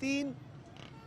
3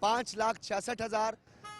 5,66,000,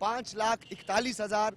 5,41,000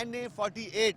NA 48,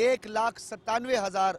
1,97,000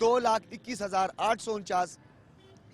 2,21,849,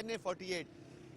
NA 48।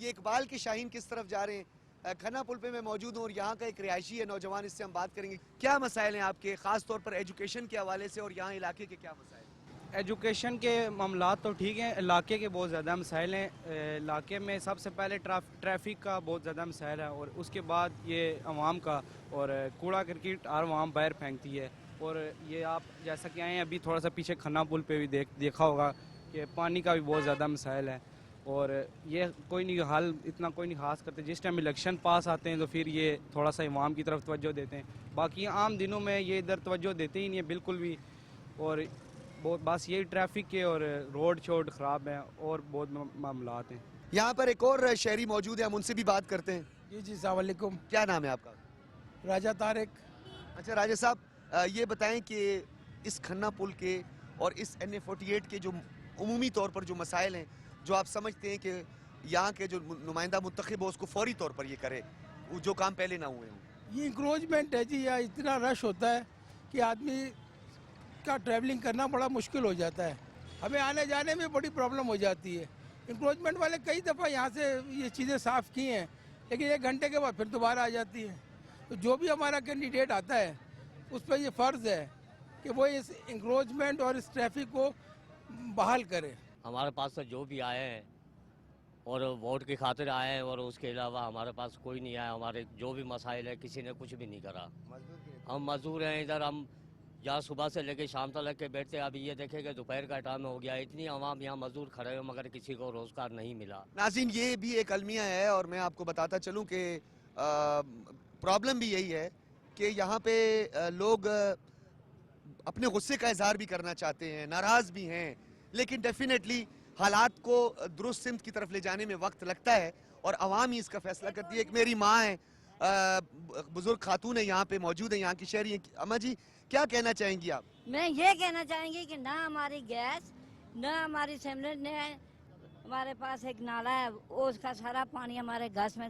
یہ اقبال کے شاہین کس طرف جا رہے ہیں. کھنا پل پہ میں موجود ہوں اور یہاں کا ایک رہائشی ہے نوجوان, اس سے ہم بات کریں گے. کیا مسائل ہیں آپ کے, خاص طور پر ایجوکیشن کے حوالے سے, اور یہاں علاقے کے کیا مسائل ہیں؟ ایجوکیشن کے معاملات تو ٹھیک ہیں, علاقے کے بہت زیادہ مسائل ہیں. علاقے میں سب سے پہلے ٹریفک کا بہت زیادہ مسائل ہے, اور اس کے بعد یہ عوام کا, اور کوڑا کرکٹ ہر عوام باہر پھینکتی ہے. اور یہ آپ جیسا کہ آئے ہیں ابھی تھوڑا سا پیچھے کھنا پل پہ بھی دیکھا ہوگا کہ پانی کا بھی بہت زیادہ مسائل ہے. اور یہ کوئی نہیں حل اتنا کوئی نہیں خاص کرتے. جس ٹائم الیکشن پاس آتے ہیں تو پھر یہ تھوڑا سا عوام کی طرف توجہ دیتے ہیں, باقی عام دنوں میں یہ ادھر توجہ دیتے ہی نہیں ہیں بالکل بھی. اور بس یہی ٹریفک کے اور روڈ شوڈ خراب ہیں اور بہت معاملات ہیں. یہاں پر ایک اور شہری موجود ہے, ہم ان سے بھی بات کرتے ہیں. جی السلام علیکم. کیا نام ہے آپ کا؟ راجہ طارق. اچھا راجہ صاحب, یہ بتائیں کہ اس کھنا پل کے اور اس NA48 کے جو عمومی طور پر جو مسائل ہیں, جو آپ سمجھتے ہیں کہ یہاں کے جو نمائندہ منتخب ہو اس کو فوری طور پر یہ کرے, جو کام پہلے نہ ہوئے ہوں. یہ انکروچمنٹ ہے جی, یہاں اتنا رش ہوتا ہے کہ آدمی کا ٹریولنگ کرنا بڑا مشکل ہو جاتا ہے. ہمیں آنے جانے میں بڑی پرابلم ہو جاتی ہے. انکروچمنٹ والے کئی دفعہ یہاں سے یہ چیزیں صاف کی ہیں, لیکن 1 گھنٹے کے بعد پھر دوبارہ آ جاتی ہیں. تو جو بھی ہمارا کینڈیڈیٹ آتا ہے اس پہ یہ فرض ہے کہ وہ اس انکروچمنٹ اور اس ٹریفک کو بحال کرے. ہمارے پاس تو جو بھی آئے ہیں اور ووٹ کی خاطر آئے ہیں, اور اس کے علاوہ ہمارے پاس کوئی نہیں آیا. ہمارے جو بھی مسائل ہے کسی نے کچھ بھی نہیں کرا. ہم مزدور ہیں ادھر, ہم جہاں صبح سے لے کے شام تک لگ کے بیٹھتے ہیں. ابھی یہ دیکھیں کہ دوپہر کا ٹائم ہو گیا, اتنی عوام یہاں مزدور کھڑے ہوئے مگر کسی کو روزگار نہیں ملا. ناظرین, یہ بھی ایک المیہ ہے, اور میں آپ کو بتاتا چلوں کہ پرابلم بھی یہی ہے کہ یہاں پہ لوگ اپنے غصے کا اظہار بھی کرنا چاہتے ہیں, ناراض بھی ہیں, لیکن ڈیفینیٹلی حالات کو درست سمت کی طرف لے جانے میں وقت لگتا ہے, اور عوام ہی اس کا فیصلہ کرتی ہے. ایک میری ماں ہے, بزرگ خاتون ہے, یہاں پہ موجود ہیں, یہاں کی شہری ہیں. اماں جی, کیا کہنا چاہیں گی آپ؟ میں یہ کہنا چاہیں گی کہ نہ ہماری گیس, نہ ہماری سیمنٹ, نہ ہمارے پاس ایک نالا ہے, اس کا سارا پانی ہمارے گھر میں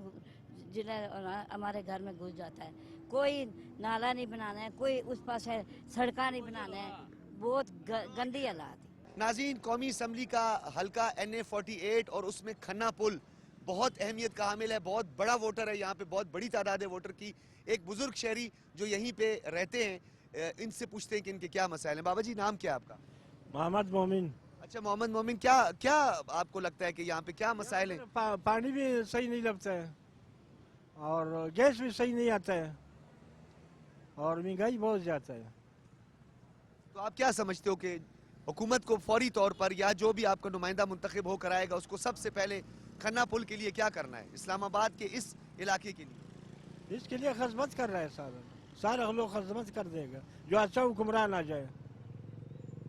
ہمارے گھر میں گھس جاتا ہے. کوئی نالا نہیں بنانا ہے, کوئی اس پاس سڑکاں نہیں بنانا ہے. بہت گندی حالات. ناظرین, قومی اسمبلی کا حلقہ NA48 اور اس میں کھنا پل بہت اہمیت کا حامل ہے. بہت بڑا ووٹر ہے یہاں پہ, بہت بڑی تعداد ہے ووٹر کی. ایک بزرگ شہری جو یہیں پہ رہتے ہیں, ان سے پوچھتے ہیں کہ ان کے کیا مسائل ہیں. بابا جی, نام کیا آپ کا؟ محمد مومن. اچھا محمد مومن, کیا آپ کو لگتا ہے کہ یہاں پہ کیا مسائل ہیں؟ پانی بھی صحیح نہیں لگتا ہے, اور گیس بھی صحیح نہیں آتا ہے, اور مہنگائی بہت زیادہ ہے. تو آپ کیا سمجھتے ہو کہ حکومت کو فوری طور پر, یا جو بھی آپ کا نمائندہ منتخب ہو کر آئے گا, اس کو سب سے پہلے کھنا پل کے لیے کیا کرنا ہے, اسلام آباد کے اس علاقے کے لیے؟ اس کے لیے خدمت کر رہا ہے سارے لوگ خدمت کر دے گا. جو اچھا حکمران آ جائے,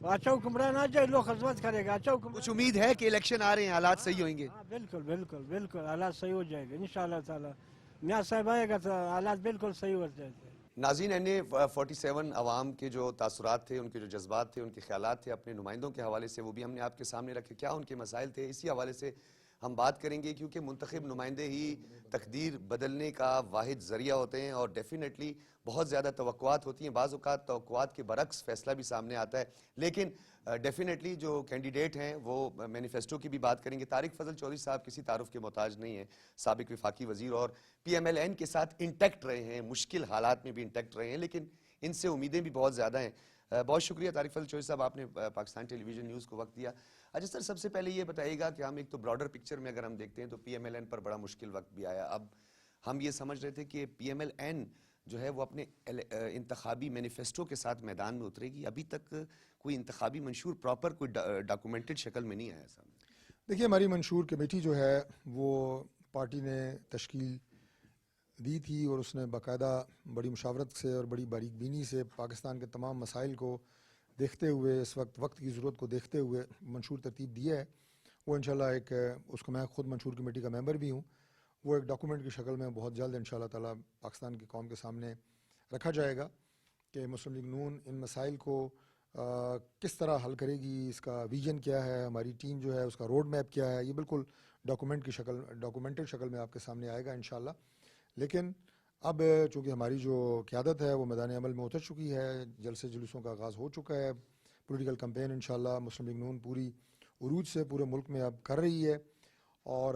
اچھا حکمران آ جائے, لوگ خدمت کرے گا. اچھا حکمران, کچھ امید ہے کہ الیکشن آ رہے ہیں, حالات صحیح ہوئیں گے؟ بالکل بالکل بالکل حالات صحیح ہو جائے گا انشاءاللہ تعالی. میاں صاحب آئے گا تو حالات بالکل صحیح ہو جائے گا. ناظرین, NA47 عوام کے جو تاثرات تھے, ان کے جو جذبات تھے, ان کے خیالات تھے اپنے نمائندوں کے حوالے سے, وہ بھی ہم نے آپ کے سامنے رکھے. کیا ان کے مسائل تھے, اسی حوالے سے ہم بات کریں گے, کیونکہ منتخب نمائندے ہی تقدیر بدلنے کا واحد ذریعہ ہوتے ہیں, اور ڈیفینیٹلی بہت زیادہ توقعات ہوتی ہیں. بعض اوقات توقعات کے برعکس فیصلہ بھی سامنے آتا ہے, لیکن ڈیفینیٹلی جو کینڈیڈیٹ ہیں وہ مینیفیسٹو کی بھی بات کریں گے. طارق فضل چودھری صاحب کسی تعارف کے محتاج نہیں ہیں, سابق وفاقی وزیر, اور PMLN کے ساتھ انٹیکٹ رہے ہیں, مشکل حالات میں بھی انٹیکٹ رہے ہیں, لیکن ان سے امیدیں بھی بہت زیادہ ہیں. بہت شکریہ طارق فضل چودھری صاحب, آپ نے پاکستان ٹیلی ویژن نیوز کو وقت دیا. اچھا سر, سب سے پہلے یہ بتائیے گا کہ ہم ایک تو براڈر پکچر میں اگر ہم دیکھتے ہیں تو PMLN پر بڑا مشکل وقت بھی آیا. اب ہم یہ سمجھ رہے تھے کہ PMLN جو ہے وہ اپنے انتخابی مینیفیسٹو کے ساتھ میدان میں اترے گی. ابھی تک کوئی انتخابی منشور پراپر کوئی ڈاکومنٹڈ شکل میں نہیں آیا سامنے. دیکھیے, ہماری منشور کمیٹی جو ہے وہ پارٹی نے تشکیل دی تھی, اور اس نے باقاعدہ بڑی مشاورت سے اور بڑی باریک بینی سے پاکستان کے تمام مسائل کو دیکھتے ہوئے, اس وقت کی ضرورت کو دیکھتے ہوئے منشور ترتیب دیا ہے. وہ انشاءاللہ ایک, اس کو میں خود منشور کمیٹی کا ممبر بھی ہوں, وہ ایک ڈاکومنٹ کی شکل میں بہت جلد انشاءاللہ تعالی پاکستان کی قوم کے سامنے رکھا جائے گا کہ مسلم لیگ نون ان مسائل کو کس طرح حل کرے گی, اس کا ویژن کیا ہے, ہماری ٹیم جو ہے اس کا روڈ میپ کیا ہے. یہ بالکل ڈاکومنٹڈ شکل میں آپ کے سامنے آئے گا انشاءاللہ. لیکن اب چونکہ ہماری جو قیادت ہے وہ میدان عمل میں اتر چکی ہے, جلسے جلوسوں کا آغاز ہو چکا ہے, پولیٹیکل کمپین انشاءاللہ مسلم لیگ نون پوری عروج سے پورے ملک میں اب کر رہی ہے, اور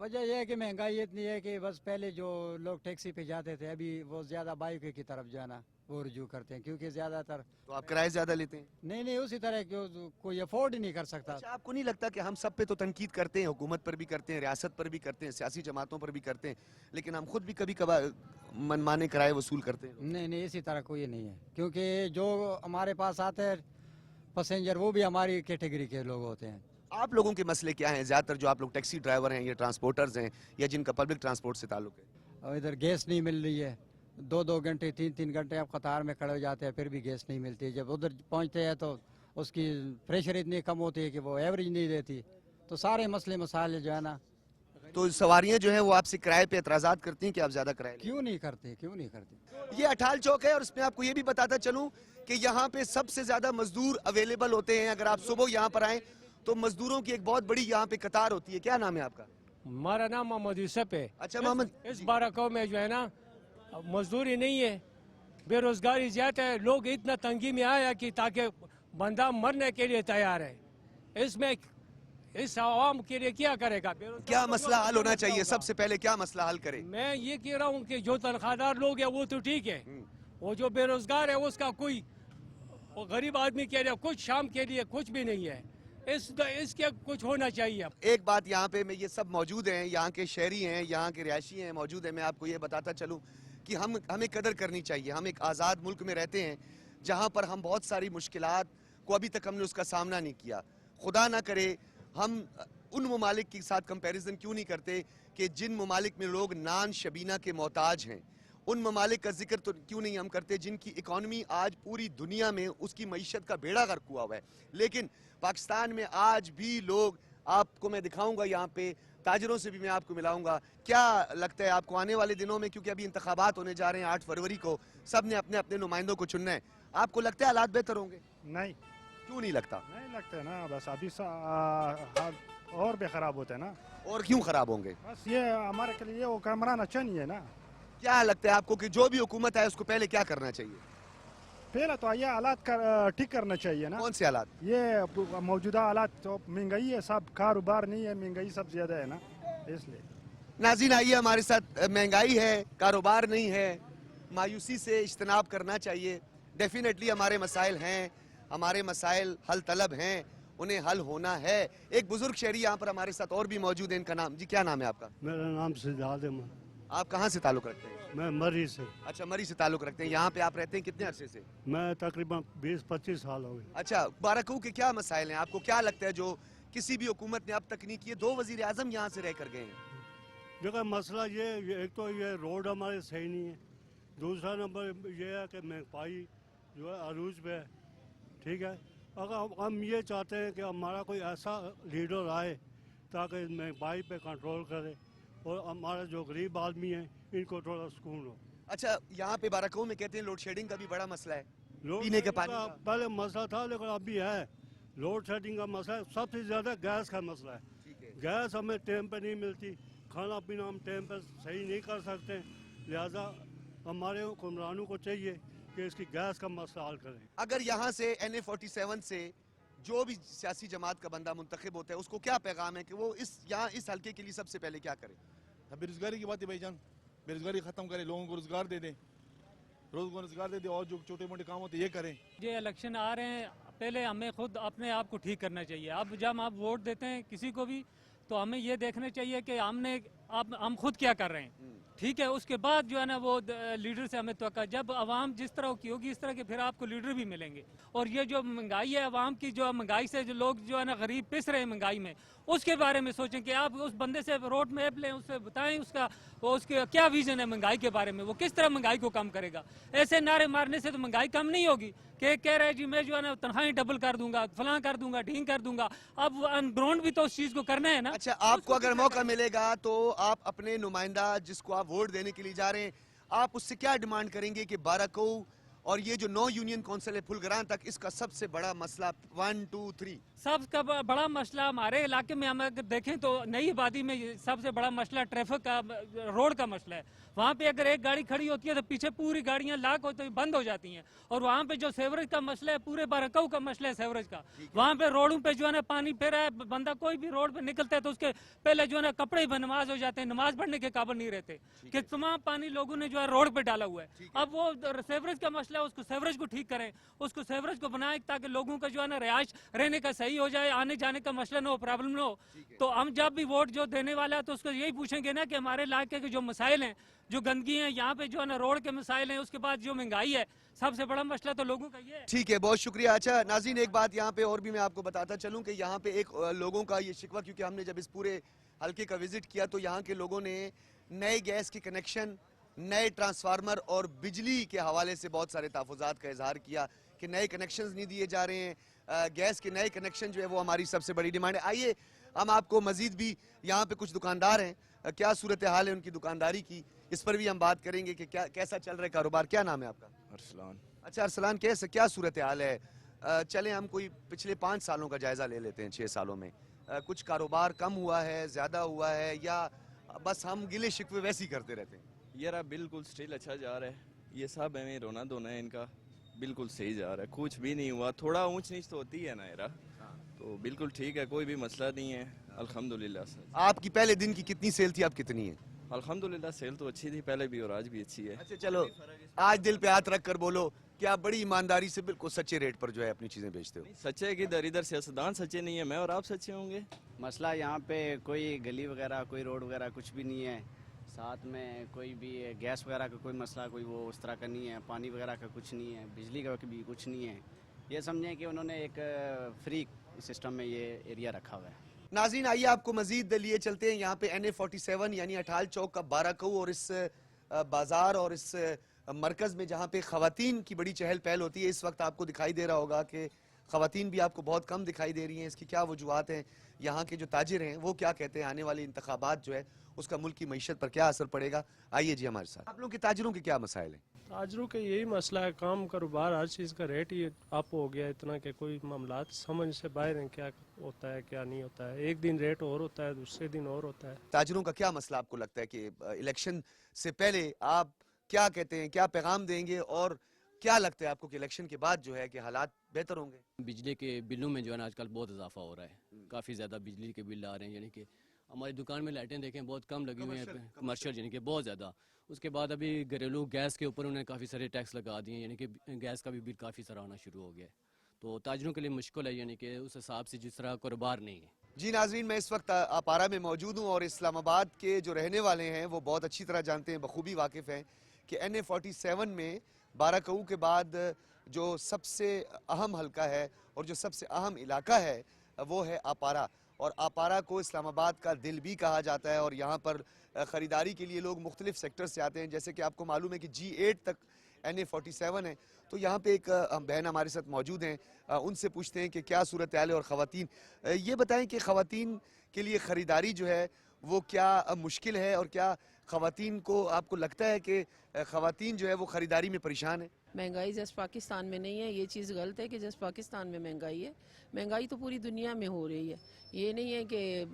وجہ یہ ہے کہ مہنگائی اتنی ہے کہ بس پہلے جو لوگ ٹیکسی پہ جاتے تھے ابھی وہ زیادہ بائک کی طرف جانا وہ رجوع کرتے ہیں کیونکہ زیادہ تر تو آپ کرائے زیادہ لیتے ہیں؟ نہیں اسی طرح کوئی افورڈ ہی نہیں کر سکتا. اچھا آپ کو نہیں لگتا کہ ہم سب پہ تو تنقید کرتے ہیں, حکومت پر بھی کرتے ہیں, ریاست پر بھی کرتے ہیں, سیاسی جماعتوں پر بھی کرتے ہیں, لیکن ہم خود بھی کبھی کبھار منمانے کرائے وصول کرتے ہیں؟ نہیں اسی طرح کوئی نہیں ہے کیونکہ جو ہمارے پاس آتے ہیں پیسنجر وہ بھی ہماری کیٹیگری کے لوگ ہوتے ہیں. آپ لوگوں کے مسئلے کیا ہیں زیادہ تر جو آپ لوگ ٹیکسی ڈرائیور ہیں یا ٹرانسپورٹرز ہیں یا جن کا پبلک ٹرانسپورٹ سے تعلق ہے؟ اور ادھر گیس نہیں مل رہی ہے, 2 گھنٹے 3 گھنٹے آپ قطار میں کھڑے ہو جاتے ہیں پھر بھی گیس نہیں ملتی. جب ادھر پہنچتے ہیں تو اس کی پریشر اتنی کم ہوتی ہے کہ وہ ایوریج نہیں دیتی. تو سارے مسئلے مسائل جو ہے نا. تو سواریاں جو ہیں وہ آپ سے کرائے پہ اعتراضات کرتی ہیں کہ آپ زیادہ کرائے لیں؟ کیوں نہیں کرتے. یہ اٹھال چوک ہے اور اس میں آپ کو یہ بھی بتاتا چلوں کہ یہاں پہ سب سے زیادہ مزدور اویلیبل ہوتے ہیں. اگر آپ صبح یہاں پر آئیں تو مزدوروں کی ایک بہت بڑی یہاں پہ قطار ہوتی ہے. کیا نام ہے آپ کا؟ ہمارا نام محمد یوسف ہے. اچھا محمد, اس بارکوں میں جو ہے نا مزدوری نہیں ہے, بے روزگاری زیادہ ہے. لوگ اتنا تنگی میں آیا کہ تاکہ بندہ مرنے کے لیے تیار ہے. اس میں اس عوام کے لیے کیا کرے گا؟ کیا مسئلہ حل ہونا چاہیے؟ سب سے پہلے کیا مسئلہ حل کرے؟ میں یہ کہہ رہا ہوں کہ جو تنخواہ دار لوگ ہیں وہ تو ٹھیک ہے, وہ جو بے روزگار ہے اس کا کوئی غریب آدمی کے لیے کچھ شام کے لیے کچھ بھی نہیں ہے. اس کے کچھ ہونا چاہیے. ایک بات یہاں پہ میں یہ سب موجود ہیں, یہاں کے شہری ہیں, یہاں کے رہائشی ہیں موجود ہیں, میں آپ کو یہ بتاتا چلوں کہ ہمیں قدر کرنی چاہیے. ہم ایک آزاد ملک میں رہتے ہیں جہاں پر ہم بہت ساری مشکلات کو ابھی تک ہم نے اس کا سامنا نہیں کیا. خدا نہ کرے ہم ان ممالک کے ساتھ کمپیریزن کیوں نہیں کرتے کہ جن ممالک میں لوگ نان شبینہ کے محتاج ہیں. ان ممالک کا ذکر تو کیوں نہیں ہم کرتے جن کی اکانومی آج پوری دنیا میں اس کی معیشت کا بیڑا غرق ہوا ہے. لیکن پاکستان میں آج بھی لوگ, آپ کو میں دکھاؤں گا یہاں پہ, تاجروں سے بھی میں آپ کو ملاؤں گا. کیا لگتا ہے آپ کو آنے والے دنوں میں, کیونکہ ابھی انتخابات ہونے جا رہے ہیں 8 فروری کو, سب نے اپنے اپنے نمائندوں کو چننا ہے, آپ کو لگتا ہے حالات بہتر ہوں گے؟ نہیں. کیوں نہیں لگتا؟ نہیں لگتا ہے نا, بس ابھی اور بھی خراب ہوتا ہے نا. اور کیوں خراب ہوں گے؟ بس یہ ہمارے کے لیے وہ کامران اچھا نہیں ہے نا. کیا لگتا ہے آپ کو کہ جو بھی حکومت ہے اس کو پہلے کیا کرنا چاہیے؟ پہلے تو یہ حالات ٹھیک کرنا چاہیے نا. کون سے حالات؟ یہ موجودہ حالات تو مہنگائی ہے, سب کاروبار نہیں ہے, مہنگائی سب زیادہ ہے نا, اس لیے. ناظرین آئیے ہمارے ساتھ. مہنگائی ہے, کاروبار نہیں ہے, مایوسی سے اجتناب کرنا چاہیے. ڈیفینیٹلی ہمارے مسائل ہیں, ہمارے مسائل حل طلب ہیں, انہیں حل ہونا ہے. ایک بزرگ شہری یہاں پر ہمارے ساتھ اور بھی موجود ہیں, ان کا نام جی کیا نام ہے آپ کا؟ میرا نام سجاد ہے. آپ کہاں سے تعلق رکھتے ہیں؟ میں مری سے. اچھا مری سے تعلق رکھتے ہیں. یہاں پہ آپ رہتے ہیں کتنے عرصے سے؟ میں تقریباً 20-25 سال ہو گئے. اچھا, بارکو کے کیا مسائل ہیں, آپ کو کیا لگتا ہے جو کسی بھی حکومت نے اب تک نہیں کیے؟ 2 وزیر اعظم یہاں سے رہ کر گئے ہیں. دیکھیں مسئلہ یہ ایک تو یہ روڈ ہمارے صحیح نہیں ہے, دوسرا نمبر یہ ہے کہ مہنگائی جو ہے عروج پہ ہے. ٹھیک ہے, اگر ہم یہ چاہتے ہیں کہ ہمارا کوئی ایسا لیڈر آئے تاکہ مہنگائی پہ کنٹرول کرے اور ہمارے جو غریب آدمی ہیں ان کو تھوڑا سکون ہو. اچھا, یہاں پہ بارکو میں کہتے ہیں لوڈ شیڈنگ کا بھی بڑا مسئلہ ہے, پینے کے پانی کا. پہلے مسئلہ تھا لیکن ابھی ہے لوڈ شیڈنگ کا مسئلہ ہے. سب سے زیادہ گیس کا مسئلہ ہے. گیس ہمیں ٹائم پہ نہیں ملتی, کھانا پینا ہم ٹائم پہ صحیح نہیں کر سکتے, لہذا ہمارے حکمرانوں کو چاہیے کہ اس کی گیس کا مسئلہ حل کریں. اگر یہاں سے NA47 سے جو بھی سیاسی جماعت کا بندہ منتخب ہوتا ہے اس کو کیا پیغام ہے کہ وہ یہاں اس حلقے کے لیے سب سے پہلے کیا کرے؟ بے روزگاری کی بات ہے بھائی جان, بے روزگاری ختم کرے, لوگوں کو روزگار دے دیں, روزگار دے دیں, اور جو چھوٹے موٹے کام ہوتے یہ کریں. یہ الیکشن آ رہے ہیں, پہلے ہمیں خود اپنے آپ کو ٹھیک کرنا چاہیے. اب جب آپ ووٹ دیتے ہیں کسی کو بھی تو ہمیں یہ دیکھنا چاہیے کہ ہم خود کیا کر رہے ہیں. ٹھیک ہے, اس کے بعد جو ہے نا وہ لیڈر سے ہمیں توقع, جب عوام جس طرح کی ہوگی اس طرح کے پھر آپ کو لیڈر بھی ملیں گے. اور یہ جو مہنگائی ہے عوام کی, جو مہنگائی سے جو لوگ جو ہے نا غریب پس رہے ہیں مہنگائی میں, اس کے بارے میں سوچیں کہ آپ اس بندے سے روڈ میپ لیں, اس سے بتائیں اس کے کیا ویژن ہے مہنگائی کے بارے میں, وہ کس طرح مہنگائی کو کم کرے گا. ایسے نعرے مارنے سے تو مہنگائی کم نہیں ہوگی. کہ کہہ رہے جی میں جو ہے نا تنخواہیں ڈبل کر دوں گا, فلاں کر دوں گا, ڈھینگ کر دوں گا. اب آن گراؤنڈ بھی تو اس چیز کو کرنا ہے نا. اچھا, آپ کو اگر موقع ملے گا تو آپ اپنے نمائندہ جس کو آپ ووٹ دینے کے لیے جا رہے ہیں, آپ اس سے کیا ڈیمانڈ کریں گے کہ بارکو اور یہ جو 9 یونین کونسل ہے پھلگران تک، اس کا سب سے بڑا مسئلہ 1 2 3 سب کا بڑا مسئلہ ہمارے علاقے میں ہم اگر دیکھیں تو نئی آبادی میں سب سے بڑا مسئلہ ٹریفک کا، روڈ کا مسئلہ ہے. وہاں پہ اگر ایک گاڑی کھڑی ہوتی ہے تو پیچھے پوری گاڑیاں لاک ہوتی بند ہو جاتی ہیں. اور وہاں پہ جو سیوریج کا مسئلہ ہے، پورے بارکاؤ کا مسئلہ ہے سیوریج کا. وہاں پہ روڈوں پہ جو ہے نا پانی پھیرا ہے، بندہ کوئی بھی روڈ پہ نکلتا ہے تو اس کے پہلے جو ہے نا کپڑے ہی نماز ہو جاتے ہیں، نماز پڑھنے کے قابل نہیں رہتے کہ تمام پانی لوگوں نے جو ہے روڈ پہ ڈالا ہوا ہے. اب وہ سیوریج کا مسئلہ ہے، اس کو سیوریج کو ٹھیک کریں، اس کو سیوریج کو بنائیں تاکہ لوگوں کا جو ہے نا رہائش رہنے کا صحیح ہو جائے، آنے جانے کا مسئلہ نہ ہو، پرابلم نہ ہو. تو ہم جب بھی ووٹ جو دینے والا ہے تو اس کو یہی پوچھیں گے نا کہ ہمارے علاقے کے جو مسائل ہیں، جو گندگی ہیں یہاں پہ جو ہے نا روڈ کے مسائل ہیں، اس کے بعد جو مہنگائی ہے، سب سے بڑا مسئلہ تو لوگوں کا یہ ہے. ٹھیک ہے، بہت شکریہ. اچھا ناظرین، ایک بات یہاں پہ اور بھی میں آپ کو بتاتا چلوں کہ یہاں پہ ایک لوگوں کا یہ شکوہ، کیونکہ ہم نے جب اس پورے حلقے کا وزٹ کیا تو یہاں کے لوگوں نے نئے گیس کے کنیکشن، نئے ٹرانسفارمر اور بجلی کے حوالے سے بہت سارے تحفظات کا اظہار کیا کہ نئے کنیکشنز نہیں دیے جا رہے ہیں. گیس کے نئے کنیکشن جو ہے وہ ہماری سب سے بڑی ڈیمانڈ ہے. آئیے ہم آپ کو مزید بھی، یہاں پہ کچھ دکاندار ہیں، کیا صورتحال ہے ان کی دکانداری کی، اس پر بھی ہم بات کریں گے کہ کیسا چل رہا ہے کاروبار. کیا نام ہے آپ کا؟ ارسلان. اچھا ارسلان، کیا صورتحال ہے؟ چلیں ہم کوئی پچھلے 5 سالوں کا جائزہ لے لیتے ہیں. 6 سالوں میں کچھ کاروبار کم ہوا ہے، زیادہ ہوا ہے، یا بس ہم گلے شکوے ویسے ہی کرتے رہتے ہیں؟ یار بالکل سٹیل اچھا جا رہا ہے. یہ سب ہمیں رونا دھونا ہے ان کا، بالکل صحیح جا رہا ہے، کچھ بھی نہیں ہوا. تھوڑا اونچ نیچ تو ہوتی ہے نا یار، تو بالکل ٹھیک ہے، کوئی بھی مسئلہ نہیں ہے الحمدللہ. آپ کی پہلے دن کی کتنی سیل تھی، اب کتنی ہے؟ الحمدللہ سیل تو اچھی تھی پہلے بھی اور آج بھی اچھی ہے. اچھا چلو، آج دل پہ ہاتھ رکھ کر بولو کہ آپ بڑی ایمانداری سے بالکل سچے ریٹ پر جو ہے اپنی چیزیں بیچتے ہو. سچے کی ادھر سیاستدان سچے نہیں ہے، میں اور آپ سچے ہوں گے. مسئلہ یہاں پہ کوئی گلی وغیرہ، کوئی روڈ وغیرہ کچھ بھی نہیں ہے. ساتھ میں کوئی بھی گیس وغیرہ کا کوئی مسئلہ کوئی وہ اس طرح کا نہیں ہے. پانی وغیرہ کا کچھ نہیں ہے، بجلی کا بھی کچھ نہیں ہے. یہ سمجھیں کہ انہوں نے ایک فری سسٹم میں یہ ایریا رکھا ہوا ہے. ناظرین آئیے آپ کو مزید لیے چلتے ہیں. یہاں پہ NA47 یعنی اٹھال چوک کا بارہکو اور اس بازار اور اس مرکز میں جہاں پہ خواتین کی بڑی چہل پہل ہوتی ہے، اس وقت آپ کو دکھائی دے رہا ہوگا کہ خواتین بھی آپ کو بہت کم دکھائی دے رہی ہیں. اس کی کیا وجوہات ہیں؟ یہاں کے جو تاجر ہیں وہ کیا کہتے ہیں؟ آنے والی انتخابات جو ہے اس کا ملک کی معیشت پر کیا اثر پڑے گا؟ آئیے جی ہمارے ساتھ. آپ لوگوں کے تاجروں کے کیا مسائل ہیں؟ تاجروں کے یہی مسئلہ ہے، کام کاروبار ہر چیز کا ریٹ ہی اپ ہو گیا اتنا کہ کوئی معاملات سمجھ سے باہر ہیں، کیا ہوتا ہے کیا نہیں ہوتا ہے. ایک دن ریٹ اور ہوتا ہے، دوسرے دن اور ہوتا ہے. تاجروں کا کیا مسئلہ آپ کو لگتا ہے کہ الیکشن سے پہلے آپ کیا کہتے ہیں، کیا پیغام دیں گے، اور کیا لگتا ہے آپ کو کہ الیکشن کے بعد جو ہے کہ حالات بہتر ہوں گے؟ بجلی کے بلوں میں جو ہے نا آج کل بہت اضافہ ہو رہا ہے، کافی زیادہ بجلی کے بل آ رہے ہیں. یعنی کہ ہماری دکان میں لائٹیں دیکھیں بہت کم لگی ہوئی ہیں، کمرشل یعنی کہ بہت زیادہ. اس کے بعد ابھی گھریلو گیس کے اوپر انہوں نے کافی سارے ٹیکس لگا دیے ہیں، یعنی کہ گیس کا بھی بل کافی سارا آنا شروع ہو گیا ہے. تو تاجروں کے لیے مشکل ہے، یعنی کہ اس حساب سے جس طرح کاروبار نہیں ہے. جی ناظرین، میں اس وقت اپارا میں موجود ہوں اور اسلام آباد کے جو رہنے والے ہیں وہ بہت اچھی طرح جانتے ہیں، بخوبی واقف ہیں کہ NA47 میں بارہکو کے بعد جو سب سے اہم حلقہ ہے اور جو سب سے اہم علاقہ ہے وہ ہے اپارا. اور اپارا کو اسلام آباد کا دل بھی کہا جاتا ہے، اور یہاں پر خریداری کے لیے لوگ مختلف سیکٹر سے آتے ہیں. جیسے کہ آپ کو معلوم ہے کہ G8 تک NA47 ہے. تو یہاں پہ ایک بہن ہمارے ساتھ موجود ہیں، ان سے پوچھتے ہیں کہ کیا صورتحال ہے. اور خواتین یہ بتائیں کہ خواتین کے لیے خریداری جو ہے وہ کیا مشکل ہے، اور کیا خواتین کو آپ کو لگتا ہے کہ خواتین جو ہے وہ خریداری میں پریشان ہیں؟ مہنگائی جس پاکستان میں نہیں ہے، یہ چیز غلط ہے کہ جس پاکستان میں مہنگائی ہے. مہنگائی تو پوری دنیا میں ہو رہی ہے. یہ نہیں ہے کہ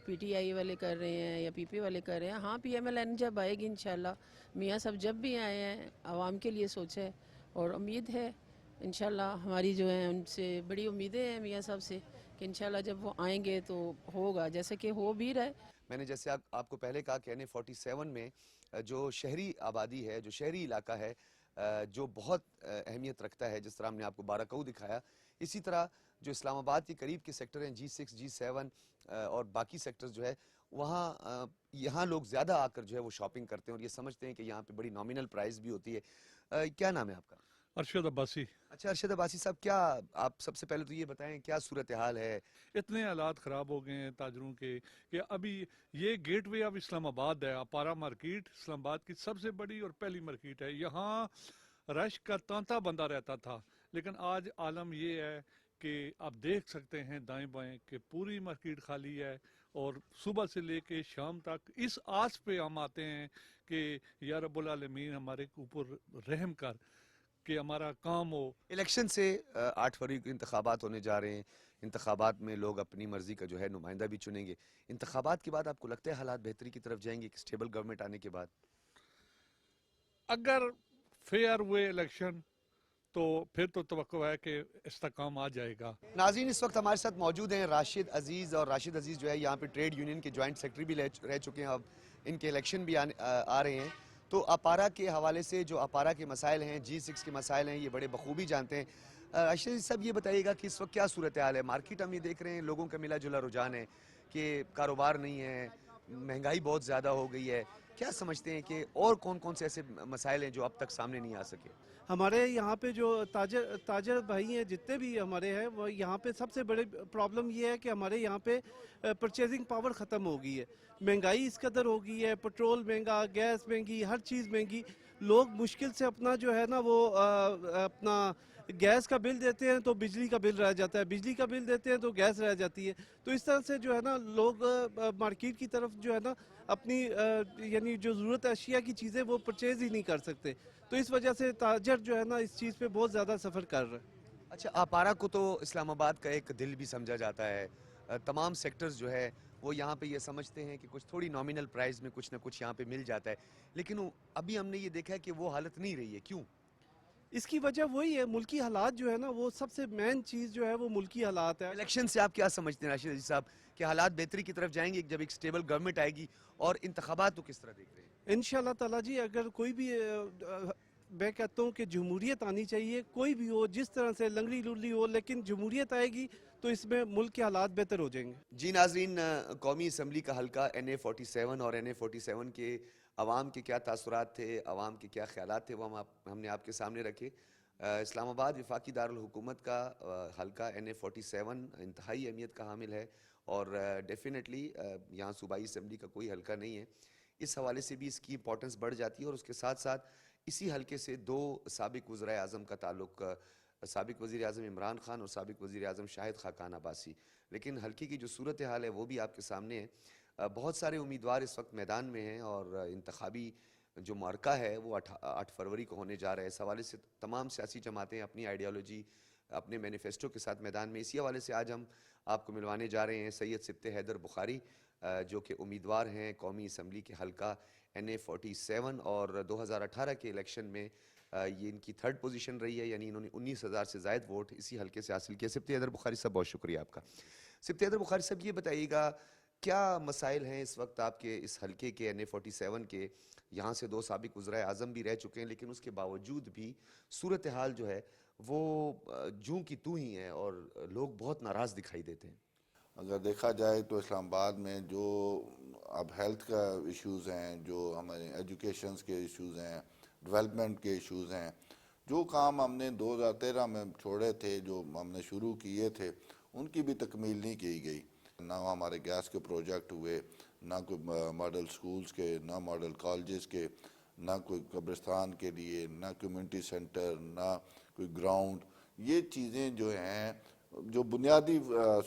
PTI والے کر رہے ہیں یا PP والے کر رہے ہیں. ہاں PMLN جب آئے گی انشاءاللہ، میاں صاحب جب بھی آئے ہیں عوام کے لیے سوچے، اور امید ہے انشاءاللہ ہماری جو ہیں ان سے بڑی امیدیں ہیں میاں صاحب سے کہ انشاءاللہ جب وہ آئیں گے تو ہوگا، جیسے کہ ہو بھی رہا ہے. میں نے جیسے آپ کو پہلے کہا کہ NA47 میں جو شہری آبادی ہے، جو شہری علاقہ ہے، جو بہت اہمیت رکھتا ہے، جس طرح ہم نے آپ کو بارہکو دکھایا، اسی طرح جو اسلام آباد کے قریب کے سیکٹر ہیں G6 G7 اور باقی سیکٹرز جو ہے وہاں یہاں لوگ زیادہ آ کر جو ہے وہ شاپنگ کرتے ہیں اور یہ سمجھتے ہیں کہ یہاں پہ بڑی نامینل پرائز بھی ہوتی ہے. کیا نام ہے آپ کا؟ ارشد عباسی. اچھا ارشد عباسی صاحب، کیا آپ سب سے پہلے تو یہ بتائیں کیا صورتحال ہے؟ اتنے حالات خراب ہو گئے ہیں تاجروں کے کہ ابھی یہ گیٹ وے آف اسلام آباد ہے. اپارا مارکیٹ اسلام آباد کی سب سے بڑی اور پہلی مارکیٹ ہے. یہاں رش کا تانتا بندہ رہتا تھا، لیکن آج عالم یہ ہے کہ آپ دیکھ سکتے ہیں دائیں بائیں کہ پوری مارکیٹ خالی ہے. اور صبح سے لے کے شام تک اس آس پہ ہم آتے ہیں کہ یا رب العالمین ہمارے اوپر رحم کر. کہ ہمارا کام ہو. الیکشن سے 8 فروری کو انتخابات ہونے جا رہے ہیں. انتخابات میں لوگ اپنی مرضی کا جو ہے نمائندہ بھی چنیں گے. انتخابات کے بعد آپ کو لگتا ہے حالات بہتری کی طرف جائیں گے کہ اسٹیبل گورنمنٹ آنے کے بعد؟ اگر فیئر ہوئے الیکشن تو پھر تو توقع ہے کہ استحکام آ جائے گا. ناظرین اس وقت ہمارے ساتھ موجود ہیں راشد عزیز، اور راشد عزیز جو ہے یہاں پہ ٹریڈ یونین کے جوائنٹ سیکرٹری بھی رہ چکے ہیں. اب ان کے الیکشن بھی آ رہے ہیں، تو اپارا کے حوالے سے جو اپارا کے مسائل ہیں، G6 کے مسائل ہیں، یہ بڑے بخوبی جانتے ہیں. راشد عزیز صاحب یہ بتائیے گا کہ اس وقت کیا صورتحال ہے؟ مارکیٹ ہم یہ دیکھ رہے ہیں لوگوں کا ملا جلا رجحان ہے کہ کاروبار نہیں ہے، مہنگائی بہت زیادہ ہو گئی ہے. کیا سمجھتے ہیں کہ اور کون کون سے ایسے مسائل ہیں جو اب تک سامنے نہیں آ سکے؟ ہمارے یہاں پہ جو تاجر بھائی ہیں جتنے بھی ہمارے ہیں، وہ یہاں پہ سب سے بڑے پرابلم یہ ہے کہ ہمارے یہاں پہ پرچیزنگ پاور ختم ہو گئی ہے. مہنگائی اس قدر ہو گئی ہے، پٹرول مہنگا، گیس مہنگی، ہر چیز مہنگی. لوگ مشکل سے اپنا جو ہے نا وہ اپنا گیس کا بل دیتے ہیں تو بجلی کا بل رہ جاتا ہے، بجلی کا بل دیتے ہیں تو گیس رہ جاتی ہے. تو اس طرح سے جو ہے نا لوگ مارکیٹ کی طرف جو ہے نا اپنی یعنی جو ضرورت اشیاء کی چیزیں وہ پرچیز ہی نہیں کر سکتے. تو اس وجہ سے تاجر جو ہے نا اس چیز پہ بہت زیادہ سفر کر رہا ہے. اچھا، اپارا کو تو اسلام آباد کا ایک دل بھی سمجھا جاتا ہے. تمام سیکٹرز جو ہے وہ یہاں پہ یہ سمجھتے ہیں کہ کچھ تھوڑی نامینل پرائز میں کچھ نہ کچھ یہاں پہ مل جاتا ہے، لیکن ابھی ہم نے یہ دیکھا ہے کہ وہ حالت نہیں رہی ہے. کیوں؟ اس کی وجہ وہی ہے، ملکی حالات جو ہے نا، وہ سب سے مین چیز جو ہے وہ ملکی حالات ہے. الیکشن سے آپ کیا سمجھتے ہیں راشد عزیز صاحب کہ حالات بہتری کی طرف جائیں گے جب ایک سٹیبل گورنمنٹ آئے گی؟ اور انتخابات کو کس طرح دیکھ رہے ہیں؟ انشاءاللہ تعالیٰ جی، اگر کوئی بھی میں کہتا ہوں کہ جمہوریت آنی چاہیے، کوئی بھی ہو، جس طرح سے لنگڑی لولی ہو، لیکن جمہوریت آئے گی تو اس میں ملک کے حالات بہتر ہو جائیں گے. جی ناظرین، قومی اسمبلی کا حلقہ NA47 اور NA47 کے عوام کے کیا تاثرات تھے، عوام کے کیا خیالات تھے، وہ ہم نے آپ کے سامنے رکھے. اسلام آباد وفاقی دارالحکومت کا حلقہ NA47 انتہائی اہمیت کا حامل ہے، اور ڈیفینیٹلی یہاں صوبائی اسمبلی کا کوئی حلقہ نہیں ہے. اس حوالے سے بھی اس کی امپورٹنس بڑھ جاتی ہے. اور اس کے ساتھ ساتھ اسی حلقے سے 2 سابق وزرائے اعظم کا تعلق، سابق وزیر اعظم عمران خان اور سابق وزیر اعظم شاہد خاقان عباسی. لیکن حلقے کی جو صورتحال ہے وہ بھی آپ کے سامنے ہے. بہت سارے امیدوار اس وقت میدان میں ہیں، اور انتخابی جو معرکہ ہے وہ 8 فروری کو ہونے جا رہا ہے. اس حوالے سے تمام سیاسی جماعتیں اپنی آئیڈیالوجی، اپنے مینیفیسٹو کے ساتھ میدان میں. اسی حوالے سے آج ہم آپ کو ملوانے جا رہے ہیں سید سبط حیدر بخاری، جو کہ امیدوار ہیں قومی اسمبلی کے حلقہ NA47، اور 2018 کے الیکشن میں یہ ان کی 3rd پوزیشن رہی ہے، یعنی انہوں نے 19,000 سے زائد ووٹ اسی حلقے سے حاصل کیے. سبط حیدر بخاری صاحب بہت شکریہ آپ کا. سبط حیدر بخاری صاحب یہ بتائیے گا کیا مسائل ہیں اس وقت آپ کے اس حلقے کے NA47 کے؟ یہاں سے 2 سابق وزرائے اعظم بھی رہ چکے ہیں، لیکن اس کے باوجود بھی صورتحال جو ہے وہ جوں کی توں ہی ہے، اور لوگ بہت ناراض دکھائی دیتے ہیں. اگر دیکھا جائے تو اسلام آباد میں جو اب ہیلتھ کا ایشوز ہیں، جو ہمارے ایجوکیشنز کے ایشوز ہیں، ڈیولپمنٹ کے ایشوز ہیں، جو کام ہم نے 2013 میں چھوڑے تھے، جو ہم نے شروع کیے تھے، ان کی بھی تکمیل نہیں کی گئی. نہ ہمارے گیس کے پروجیکٹ ہوئے، نہ کوئی ماڈل سکولز کے، نہ ماڈل کالجز کے، نہ کوئی قبرستان کے لیے، نہ کمیونٹی سینٹر، نہ کوئی گراؤنڈ. یہ چیزیں جو ہیں، جو بنیادی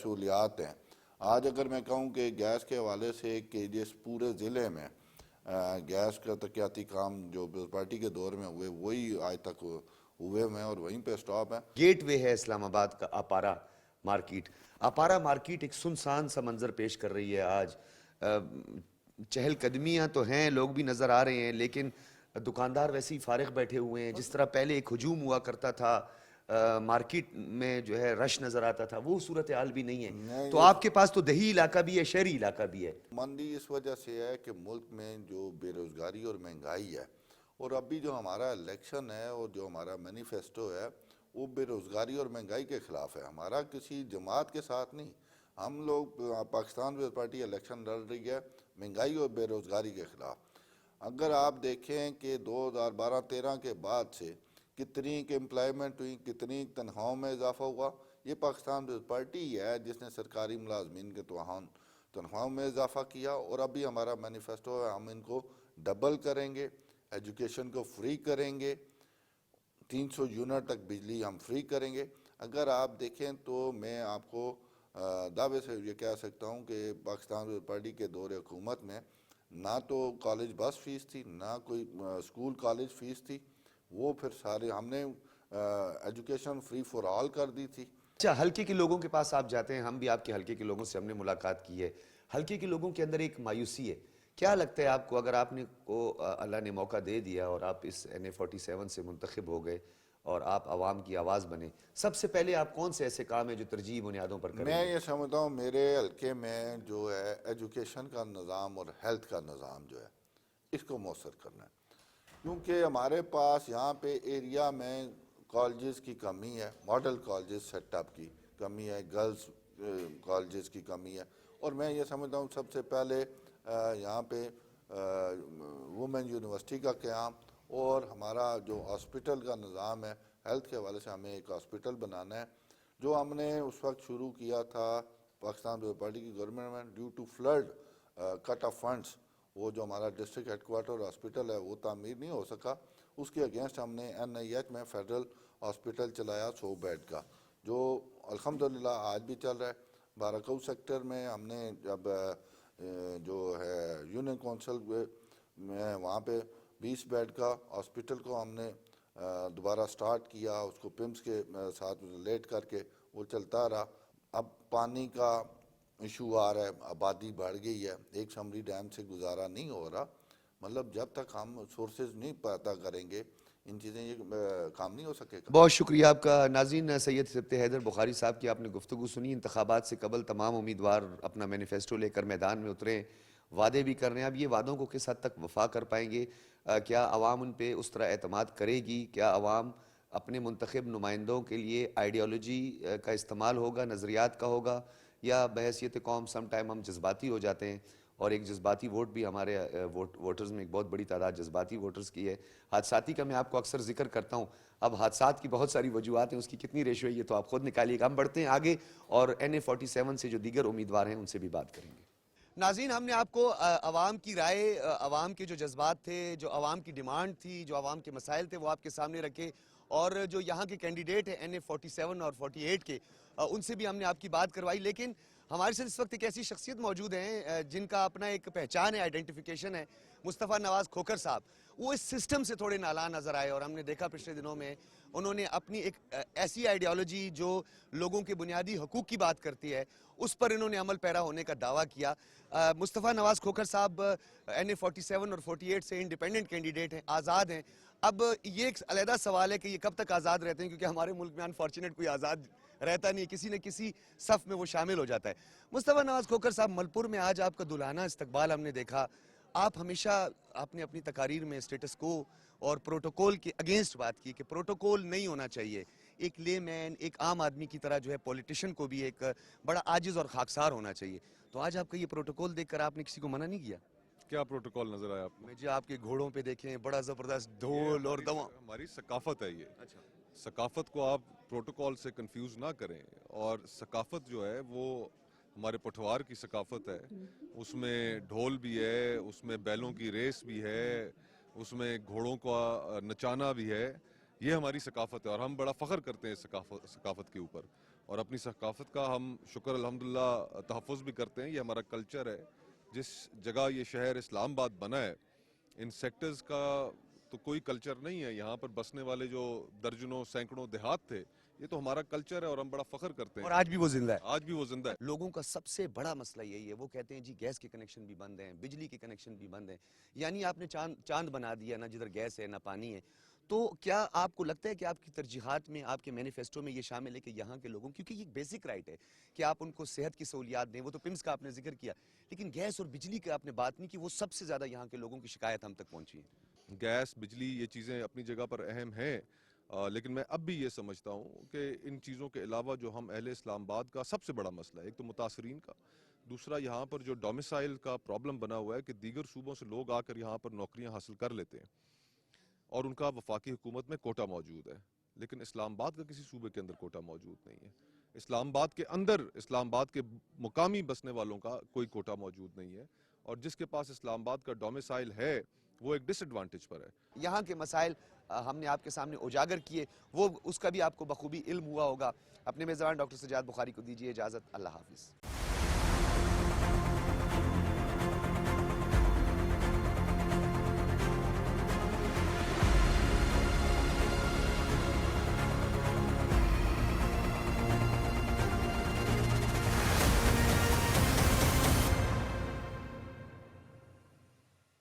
سہولیات ہیں. آج اگر میں کہوں کہ گیس کے حوالے سے کہ جس پورے ضلع میں گیس کا ترقیاتی کام جو پارٹی کے دور میں ہوئے، وہی آج تک ہوئے ہیں اور وہیں پہ سٹاپ ہیں. گیٹ وے ہے اسلام آباد کا اپارا مارکیٹ. اپارا مارکیٹ ایک سنسان سا منظر پیش کر رہی ہے آج. چہل قدمیاں تو ہیں، لوگ بھی نظر آ رہے ہیں، لیکن دکاندار ویسے ہی فارغ بیٹھے ہوئے ہیں. جس طرح پہلے ایک ہجوم ہوا کرتا تھا، مارکیٹ میں جو ہے رش نظر آتا تھا، وہ صورتحال بھی نہیں ہے. تو آپ کے پاس تو دیہی علاقہ بھی ہے، شہری علاقہ بھی ہے. مندی اس وجہ سے ہے کہ ملک میں جو بے روزگاری اور مہنگائی ہے، اور ابھی جو ہمارا الیکشن ہے اور جو ہمارا مینیفیسٹو ہے وہ بے روزگاری اور مہنگائی کے خلاف ہے. ہمارا کسی جماعت کے ساتھ نہیں. ہم لوگ پاکستان پیپلز پارٹی الیکشن لڑ رہی ہے مہنگائی اور بے روزگاری کے خلاف. اگر آپ دیکھیں کہ 2012-13 کے بعد سے کتنی امپلائمنٹ ہوئی، کتنی تنخواہوں میں اضافہ ہوا، یہ پاکستان پیپلز پارٹی ہی ہے جس نے سرکاری ملازمین کے تنخواہوں میں اضافہ کیا. اور ابھی ہمارا مینیفیسٹو ہے، ہم ان کو ڈبل کریں گے، ایجوکیشن کو فری کریں گے، 300 یونٹ تک بجلی ہم فری کریں گے. اگر آپ دیکھیں تو میں آپ کو دعوے سے یہ کہہ سکتا ہوں کہ پاکستان پیپلز پارٹی کے دور حکومت میں نہ تو کالج بس فیس تھی، نہ کوئی اسکول کالج فیس تھی. وہ پھر سارے ہم نے ایجوکیشن فری فار آل کر دی تھی. اچھا، حلقے کے لوگوں کے پاس آپ جاتے ہیں، ہم بھی آپ کے حلقے کے لوگوں سے ہم نے ملاقات کی ہے. حلقے کے لوگوں کے اندر ایک مایوسی ہے. کیا لگتا ہے آپ کو، اگر آپ نے کو اللہ نے موقع دے دیا اور آپ اس NA47 سے منتخب ہو گئے اور آپ عوام کی آواز بنے، سب سے پہلے آپ کون سے ایسے کام ہیں جو ترجیحی بنیادوں پر کریں گے؟ میں یہ سمجھتا ہوں میرے حلقے میں جو ہے ایجوکیشن کا نظام اور ہیلتھ کا نظام جو ہے اس کو مؤثر کرنا ہے. کیونکہ ہمارے پاس یہاں پہ ایریا میں کالجز کی کمی ہے، ماڈل کالجز سیٹ اپ کی کمی ہے، گرلز کالجز کی کمی ہے. اور میں یہ سمجھتا ہوں سب سے پہلے یہاں پہ وومن یونیورسٹی کا قیام اور ہمارا جو ہاسپٹل کا نظام ہے، ہیلتھ کے حوالے سے ہمیں ایک ہاسپٹل بنانا ہے. جو ہم نے اس وقت شروع کیا تھا پاکستان پیپلز پارٹی کی گورنمنٹ میں، due to flood cut off funds, وہ جو ہمارا ڈسٹرکٹ ہیڈ کوارٹر ہاسپٹل ہے وہ تعمیر نہیں ہو سکا. اس کے اگینسٹ ہم نے NIH میں فیڈرل ہاسپٹل چلایا 100 بیڈ کا، جو الحمدللہ آج بھی چل رہا ہے. بارکو سیکٹر میں ہم نے جب جو ہے یونین کونسل میں وہاں پہ 20 بیڈ کا ہاسپٹل کو ہم نے دوبارہ سٹارٹ کیا، اس کو پمس کے ساتھ ریلیٹ کر کے وہ چلتا رہا. اب پانی کا ایشو آ رہا ہے، آبادی بڑھ گئی ہے، ایک شمری ڈیم سے گزارا نہیں ہو رہا. مطلب جب تک ہم سورسز نہیں پیدا کریں گے ان چیزیں یہ کام نہیں ہو سکے گا. بہت شکریہ آپ کا. ناظرین، سید سبت حیدر بخاری صاحب کی آپ نے گفتگو سنی. انتخابات سے قبل تمام امیدوار اپنا مینیفیسٹو لے کر میدان میں اترے، وعدے بھی کر رہے ہیں. اب یہ وعدوں کو کس حد تک وفا کر پائیں گے؟ کیا عوام ان پہ اس طرح اعتماد کرے گی؟ کیا عوام اپنے منتخب نمائندوں کے لیے آئیڈیالوجی کا استعمال ہوگا، نظریات کا ہوگا، یا بحیثیت قوم سم ٹائم ہم جذباتی ہو جاتے ہیں؟ اور ایک جذباتی ووٹ بھی ہمارے ووٹرز میں ایک بہت بڑی تعداد جذباتی ووٹرز کی ہے. حادثاتی کا میں آپ کو اکثر ذکر کرتا ہوں. اب حادثات کی بہت ساری وجوہات ہیں، اس کی کتنی ریشو ہے یہ تو آپ خود نکالیے گا. ہم بڑھتے ہیں آگے اور NA47 سے جو دیگر امیدوار ہیں ان سے بھی بات کریں گے. ناظرین، ہم نے آپ کو عوام کی رائے، عوام کے جو جذبات تھے، جو عوام کی ڈیمانڈ تھی، جو عوام کے مسائل تھے وہ آپ کے سامنے رکھے. اور جو یہاں کے کینڈیڈیٹ ہیں NA47 اور 48 کے، ان سے بھی ہم نے آپ کی بات کروائی. لیکن ہمارے ساتھ اس وقت ایک ایسی شخصیت موجود ہیں جن کا اپنا ایک پہچان ہے، آئیڈینٹیفیکیشن ہے. مصطفیٰ نواز کھوکھر صاحب، وہ اس سسٹم سے تھوڑے نالاں نظر آئے اور ہم نے دیکھا پچھلے دنوں میں انہوں نے اپنی ایک ایسی آئیڈیالوجی جو لوگوں کے بنیادی حقوق کی بات کرتی ہے اس پر انہوں نے عمل پیرا ہونے کا دعویٰ کیا. مصطفیٰ نواز کھوکھر صاحب NA47 اور 48 سے انڈیپینڈنٹ کینڈیڈیٹ ہیں، آزاد ہیں. اب یہ ایک علیحدہ سوال ہے کہ یہ کب تک آزاد رہتے ہیں، کیونکہ ہمارے ملک میں انفارچونیٹ کوئی آزاد رہتا نہیں، کسی نہ کسی صف میں وہ شامل ہو جاتا ہے. مصطفیٰ نواز کھوکھر صاحب، ملپور میں آج آپ کا دلہانہ استقبال ہم نے دیکھا. آپ ہمیشہ آپ نے اپنی تقاریر میں اسٹیٹس کو اور پروٹوکول کے اگینسٹ بات کی کہ پروٹوکول نہیں ہونا چاہیے. ایک لے مین، ایک عام آدمی کی طرح جو ہے پولیٹیشن کو بھی ایک بڑا عاجز اور خاکسار ہونا چاہیے. تو آج آپ کا یہ پروٹوکول دیکھ کر آپ نے کسی کو منع نہیں کیا؟ کیا پروٹوکول نظر آیا آپ کو؟ جی، آپ کے گھوڑوں پہ دیکھیں، بڑا زبردست ڈھول اور دواں. ہماری ثقافت ہے یہ. ثقافت کو آپ پروٹوکول سے کنفیوز نہ کریں. اور ثقافت جو ہے وہ ہمارے پٹھوار کی ثقافت ہے. اس میں ڈھول بھی ہے، اس میں بیلوں کی ریس بھی ہے، اس میں گھوڑوں کا نچانا بھی ہے. یہ ہماری ثقافت ہے اور ہم بڑا فخر کرتے ہیں ثقافت کے اوپر. اور اپنی ثقافت کا ہم شکر الحمدللہ تحفظ بھی کرتے ہیں. یہ ہمارا کلچر ہے. جس جگہ یہ شہر اسلام آباد بنا ہے، ان سیکٹرز کا تو کوئی کلچر نہیں ہے. یہاں پر بسنے والے جو درجنوں سینکڑوں دیہات تھے، یہ تو ہمارا کلچر ہے اور ہم بڑا فخر کرتے ہیں. اور آج بھی وہ زندہ ہے. آج بھی وہ زندہ ہے. لوگوں کا سب سے بڑا مسئلہ یہی ہے، وہ کہتے ہیں جی گیس کے کنیکشن بھی بند ہیں، بجلی کے کنیکشن بھی بند ہیں. یعنی آپ نے چاند بنا دیا، نہ جدھر گیس ہے نہ پانی ہے. تو کیا آپ کو لگتا ہے کہ آپ کی ترجیحات میں، آپ کے مینیفیسٹو میں یہ شامل ہے کہ یہاں کے لوگوں، کیونکہ یہ ایک بیسک رائٹ ہے کہ آپ ان کو صحت کی سہولیات دیں، وہ تو پمس کا آپ نے ذکر کیا، لیکن گیس اور بجلی کا آپ نے بات نہیں کی، وہ سب سے زیادہ یہاں کے لوگوں کی شکایت ہم تک پہنچی ہے. گیس، بجلی، یہ چیزیں اپنی جگہ پر اہم ہیں. لیکن میں اب بھی یہ سمجھتا ہوں کہ ان چیزوں کے علاوہ جو ہم اہل اسلام آباد کا سب سے بڑا مسئلہ ہے، ایک تو متاثرین کا، دوسرا یہاں پر جو ڈومیسائل کا پرابلم بنا ہوا ہے کہ دیگر صوبوں سے لوگ آ کر یہاں پر نوکریاں حاصل کر لیتے ہیں اور ان کا وفاقی حکومت میں کوٹا موجود ہے. لیکن اسلام آباد کا کسی صوبے کے اندر کوٹا موجود نہیں ہے. اسلام آباد کے اندر اسلام آباد کے مقامی بسنے والوں کا کوئی کوٹا موجود نہیں ہے. اور جس کے پاس اسلام آباد کا ڈومیسائل ہے وہ ایک ڈس ایڈوانٹیج پر ہے. یہاں کے مسائل ہم نے آپ کے سامنے اجاگر کیے، وہ اس کا بھی آپ کو بخوبی علم ہوا ہوگا. اپنے میزبان ڈاکٹر سجاد بخاری کو دیجیے اجازت. اللہ حافظ.